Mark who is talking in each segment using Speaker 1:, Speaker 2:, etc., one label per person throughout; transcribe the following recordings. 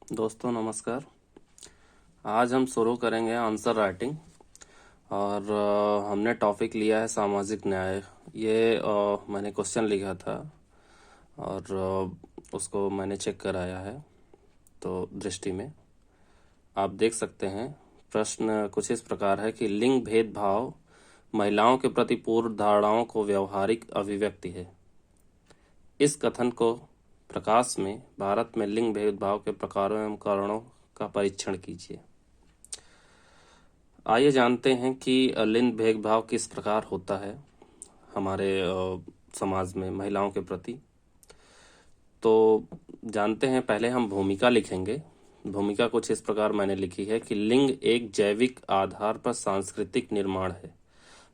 Speaker 1: दोस्तों नमस्कार। आज हम शुरू करेंगे आंसर राइटिंग और हमने टॉपिक लिया है सामाजिक न्याय। ये मैंने क्वेश्चन लिखा था और उसको मैंने चेक कराया है। तो दृष्टि में आप देख सकते हैं प्रश्न कुछ इस प्रकार है कि लिंग भेदभाव महिलाओं के प्रति पूर्व धारणाओं को व्यवहारिक अभिव्यक्ति है। इस कथन को प्रकाश में भारत में लिंग भेदभाव के प्रकारों एवं कारणों का परीक्षण कीजिए। आइए जानते हैं कि लिंग भेदभाव किस प्रकार होता है हमारे समाज में महिलाओं के प्रति। तो जानते हैं, पहले हम भूमिका लिखेंगे। भूमिका कुछ इस प्रकार मैंने लिखी है कि लिंग एक जैविक आधार पर सांस्कृतिक निर्माण है।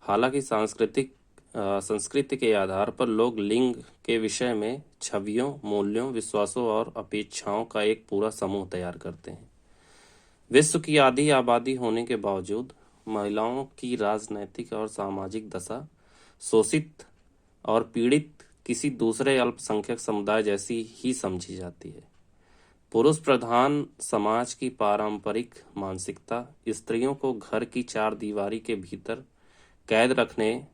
Speaker 1: हालांकि संस्कृति के आधार पर लोग लिंग के विषय में छवियों, मूल्यों, विश्वासों और अपेक्षाओं का एक पूरा समूह तैयार करते हैं। विश्व की आधी आबादी होने के बावजूद महिलाओं की राजनैतिक और सामाजिक दशा शोषित और पीड़ित किसी दूसरे अल्पसंख्यक समुदाय जैसी ही समझी जाती है। पुरुष प्रधान समाज की पारंपरिक मानसिकता स्त्रियों को घर की चार दीवारी के भीतर कैद रखने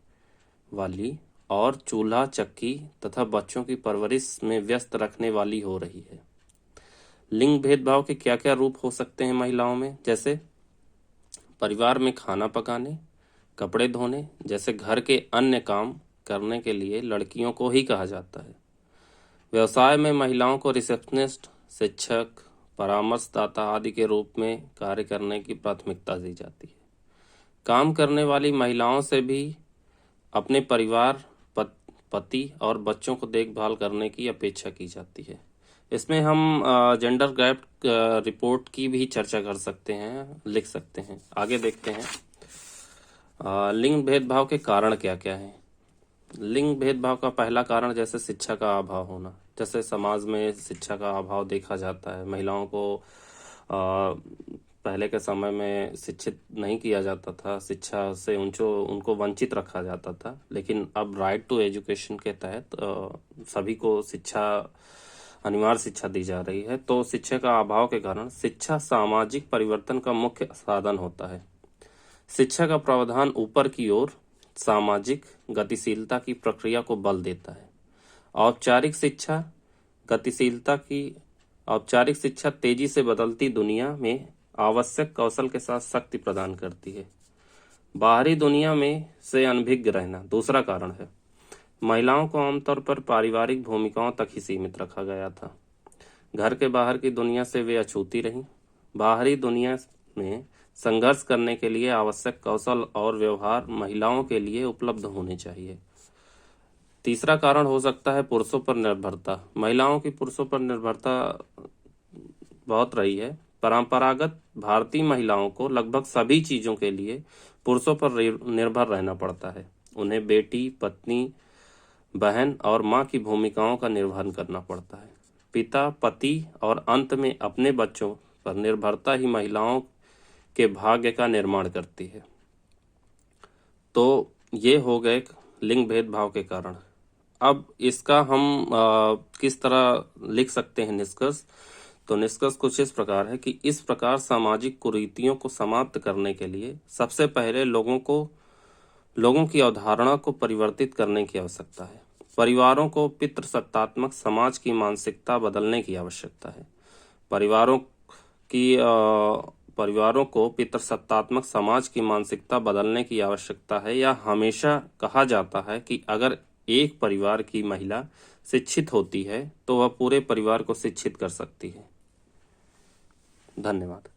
Speaker 1: वाली और चूल्हा चक्की तथा बच्चों की परवरिश में व्यस्त रखने वाली हो रही है। लिंग भेदभाव के क्या क्या रूप हो सकते हैं महिलाओं में? जैसे परिवार में खाना पकाने, कपड़े धोने जैसे घर के अन्य काम करने के लिए लड़कियों को ही कहा जाता है। व्यवसाय में महिलाओं को रिसेप्शनिस्ट, शिक्षक, परामर्शदाता आदि के रूप में कार्य करने की प्राथमिकता दी जाती है। काम करने वाली महिलाओं से भी अपने परिवार, पति और बच्चों को देखभाल करने की अपेक्षा की जाती है। इसमें हम जेंडर गैप रिपोर्ट की भी चर्चा कर सकते हैं, लिख सकते हैं। आगे देखते हैं लिंग भेदभाव के कारण क्या क्या हैं। लिंग भेदभाव का पहला कारण जैसे शिक्षा का अभाव होना। जैसे समाज में शिक्षा का अभाव देखा जाता है। महिलाओं को पहले के समय में शिक्षित नहीं किया जाता था, शिक्षा से उनको वंचित रखा जाता था। लेकिन अब राइट टू एजुकेशन के तहत सभी को अनिवार्य शिक्षा दी जा रही है। तो शिक्षा का अभाव के कारण शिक्षा सामाजिक परिवर्तन का मुख्य साधन होता है। शिक्षा का प्रावधान ऊपर की ओर सामाजिक गतिशीलता की प्रक्रिया को बल देता है। औपचारिक शिक्षा तेजी से बदलती दुनिया में आवश्यक कौशल के साथ शक्ति प्रदान करती है। बाहरी दुनिया में से अनभिज्ञ रहना दूसरा कारण है। महिलाओं को आमतौर पर पारिवारिक भूमिकाओं तक ही सीमित रखा गया था। घर के बाहर की दुनिया से वे अछूती रहीं। बाहरी दुनिया में संघर्ष करने के लिए आवश्यक कौशल और व्यवहार महिलाओं के लिए उपलब्ध होने चाहिए। तीसरा कारण हो सकता है पुरुषों पर निर्भरता। महिलाओं की पुरुषों पर निर्भरता बहुत रही है। परंपरागत भारतीय महिलाओं को लगभग सभी चीजों के लिए पुरुषों पर निर्भर रहना पड़ता है। उन्हें बेटी, पत्नी, बहन और माँ की भूमिकाओं का निर्वहन करना पड़ता है। पिता, पति और अंत में अपने बच्चों पर निर्भरता ही महिलाओं के भाग्य का निर्माण करती है। तो ये हो गए लिंग भेदभाव के कारण। अब इसका हम किस तरह लिख सकते हैं निष्कर्ष? तो निष्कर्ष कुछ इस प्रकार है कि इस प्रकार सामाजिक कुरीतियों को समाप्त करने के लिए सबसे पहले लोगों की अवधारणा को परिवर्तित करने की आवश्यकता है। परिवारों को पितृसत्तात्मक समाज की मानसिकता बदलने की आवश्यकता है। परिवारों को पितृसत्तात्मक समाज की मानसिकता बदलने की आवश्यकता है। यह हमेशा कहा जाता है कि अगर एक परिवार की महिला शिक्षित होती है तो वह पूरे परिवार को शिक्षित कर सकती है। धन्यवाद।